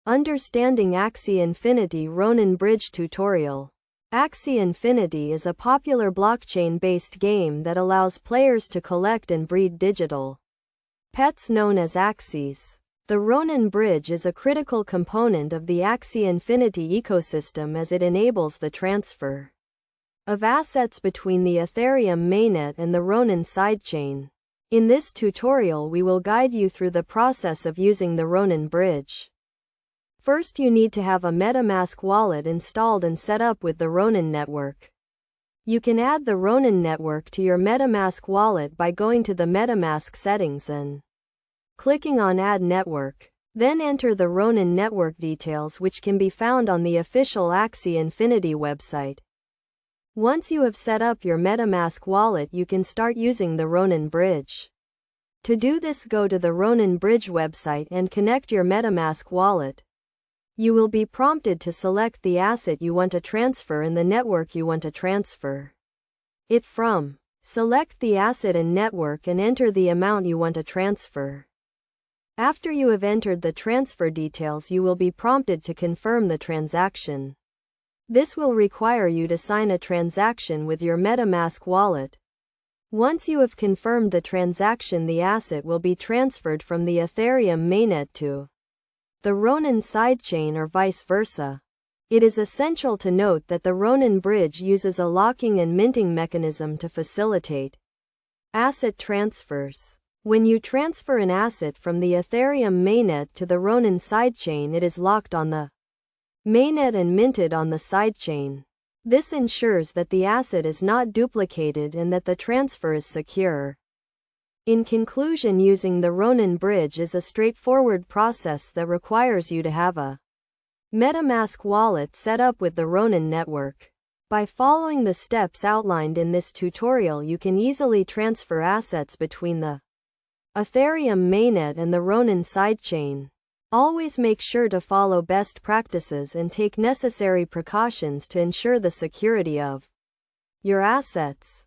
Understanding Axie Infinity Ronin Bridge Tutorial. Axie Infinity is a popular blockchain-based game that allows players to collect and breed digital pets known as Axies. The Ronin Bridge is a critical component of the Axie Infinity ecosystem as it enables the transfer of assets between the Ethereum mainnet and the Ronin sidechain. In this tutorial we will guide you through the process of using the Ronin Bridge. First, you need to have a MetaMask wallet installed and set up with the Ronin network. You can add the Ronin network to your MetaMask wallet by going to the MetaMask settings and clicking on Add Network. Then enter the Ronin network details, which can be found on the official Axie Infinity website. Once you have set up your MetaMask wallet, you can start using the Ronin Bridge. To do this, go to the Ronin Bridge website and connect your MetaMask wallet. You will be prompted to select the asset you want to transfer and the network you want to transfer it from. Select the asset and network and enter the amount you want to transfer. After you have entered the transfer details, you will be prompted to confirm the transaction. This will require you to sign a transaction with your MetaMask wallet. Once you have confirmed the transaction, the asset will be transferred from the Ethereum mainnet to the Ronin sidechain or vice versa. It is essential to note that the Ronin Bridge uses a locking and minting mechanism to facilitate asset transfers. When you transfer an asset from the Ethereum mainnet to the Ronin sidechain, it is locked on the mainnet and minted on the sidechain. This ensures that the asset is not duplicated and that the transfer is secure. In conclusion, using the Ronin Bridge is a straightforward process that requires you to have a MetaMask wallet set up with the Ronin network. By following the steps outlined in this tutorial, you can easily transfer assets between the Ethereum mainnet and the Ronin sidechain. Always make sure to follow best practices and take necessary precautions to ensure the security of your assets.